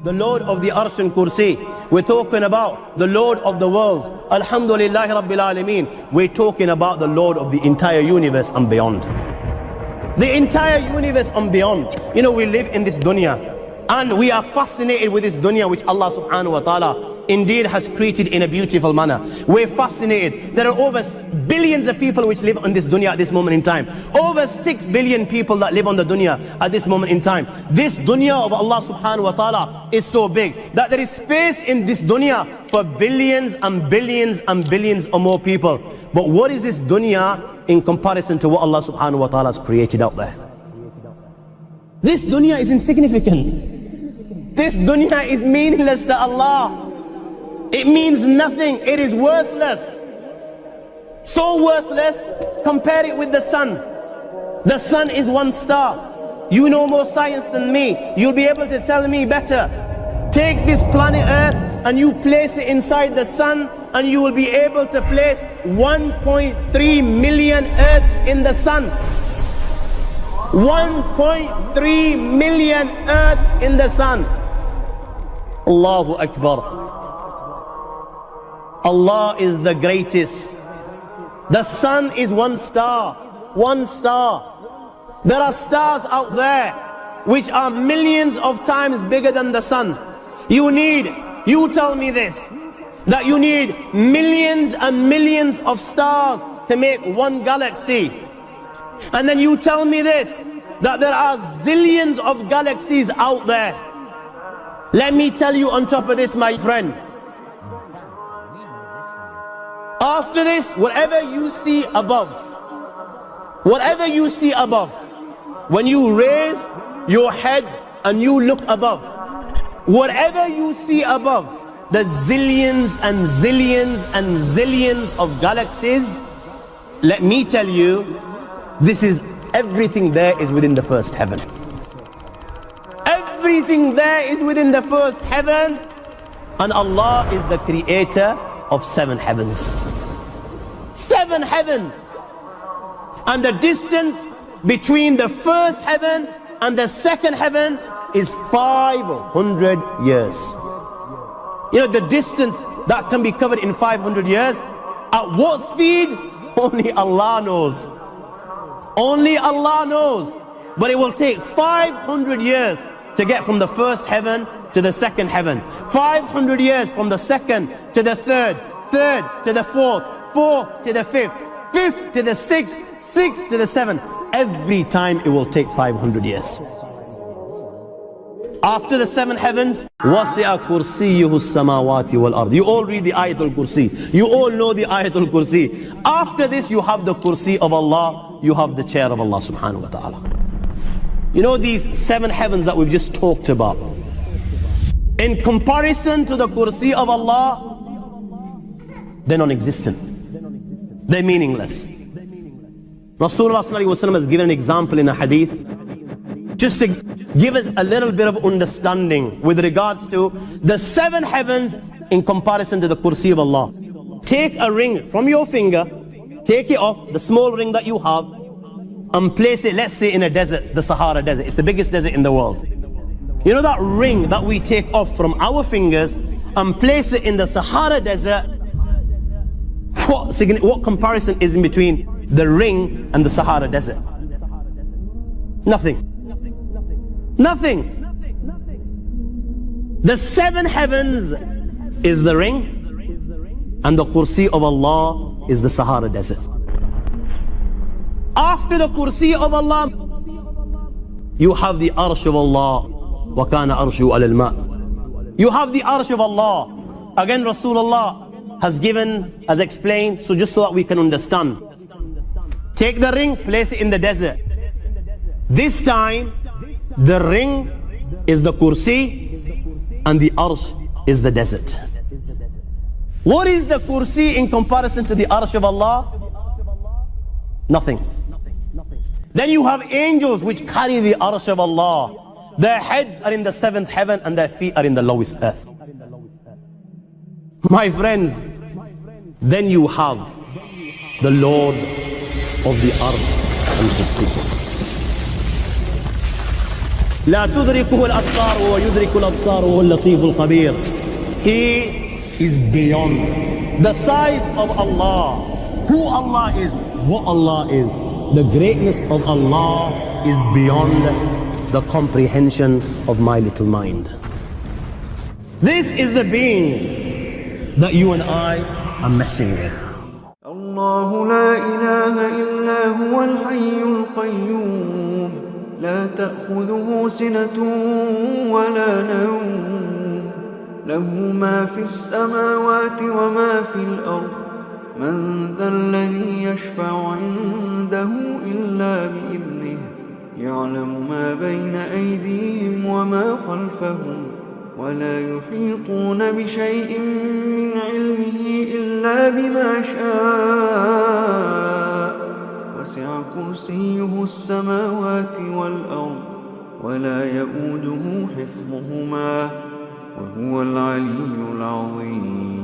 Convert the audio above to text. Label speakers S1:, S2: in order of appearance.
S1: the Lord of the Arsh and Kursi. We're talking about the Lord of the worlds. Alhamdulillah Rabbil Alameen. We're talking about the Lord of the entire universe and beyond. The entire universe and beyond. You know, we live in this dunya and we are fascinated with this dunya which Allah subhanahu wa ta'ala indeed has created in a beautiful manner. We're fascinated. There are over billions of people which live on this dunya at this moment in time. Over 6 billion people that live on the dunya at this moment in time. This dunya of Allah subhanahu wa ta'ala is so big that there is space in this dunya for billions and billions and billions or more people. But what is this dunya in comparison to what Allah subhanahu wa ta'ala has created out there? This dunya is insignificant. This dunya is meaningless to Allah. It means nothing. It is worthless. So worthless, compare it with the sun. The sun is one star. You know more science than me. You'll be able to tell me better. Take this planet Earth and you place it inside the sun and you will be able to place 1.3 million Earths in the sun. 1.3 million Earths in the sun. Allahu Akbar. Allah is the greatest. The sun is one star. One star. There are stars out there which are millions of times bigger than the sun. You tell me this, that you need millions and millions of stars to make one galaxy. And then you tell me this, that there are zillions of galaxies out there. Let me tell you on top of this, my friend, after this, whatever you see above, when you raise your head and you look above, whatever you see above, the zillions and zillions and zillions of galaxies, let me tell you, this is everything there is within the first heaven. Everything there is within the first heaven, and Allah is the creator of 7 heavens. 7 heavens. And the distance between the first heaven and the second heaven is 500 years. You know, the distance that can be covered in 500 years, at what speed? Only Allah knows. Only Allah knows. But it will take 500 years to get from the first heaven to the second heaven. 500 years from the second to the third, third to the fourth, fourth to the fifth, fifth to the sixth, sixth to the seventh. Every time it will take 500 years. After the 7 heavens, وَسِعَ كُرْسِيُّهُ السَّمَاوَاتِ وَالْأَرْضِ. You all read the Ayatul Kursi. You all know the Ayatul Kursi. After this, you have the Kursi of Allah. You have the chair of Allah subhanahu wa ta'ala. You know these 7 heavens that we've just talked about, in comparison to the Kursi of Allah, they're non-existent. They're meaningless. Rasulullah sallallahu alaihi wasallam has given an example in a hadith just to give us a little bit of understanding with regards to the 7 heavens in comparison to the Kursi of Allah. Take a ring from your finger, take it off, the small ring that you have, and place it, let's say, in a desert, the Sahara Desert. It's the biggest desert in the world. You know that ring that we take off from our fingers and place it in the Sahara Desert? What comparison is in between the ring and the Sahara Desert? Nothing. Nothing. The 7 heavens is the ring, and the Kursi of Allah is the Sahara Desert. After the Kursi of Allah, you have the Arsh of Allah. وَكَانَ أَرْشُهُ عَلَى الْمَاءِ. You have the Arsh of Allah. Again, Rasulullah has explained, so just so that we can understand. Take the ring, place it in the desert. This time, the ring is the Kursi and the Arsh is the desert. What is the Kursi in comparison to the Arsh of Allah? Nothing. Then you have angels which carry the Arsh of Allah. Their heads are in the 7th heaven and their feet are in the lowest earth. My friends, then you have the Lord of the Arsh and Kursi. لا تدركه الأبصار وهو يدرك الأبصار وهو اللطيف الخبير. He is beyond the size of Allah, who Allah is, what Allah is. The greatness of Allah is beyond the comprehension of my little mind. This is the being that you and I are messing with.
S2: الله لا إله إلا هو الحي القيوم لا تأخذه سنة ولا نوم له ما في السماوات وما في الأرض من ذا الذي يشفع عنده إلا بإذنه يعلم ما بين أيديهم وما خلفهم ولا يحيطون بشيء من علمه إلا بما شاء وسع كرسيه السماوات والأرض ولا يؤوده حفظهما وهو العلي العظيم.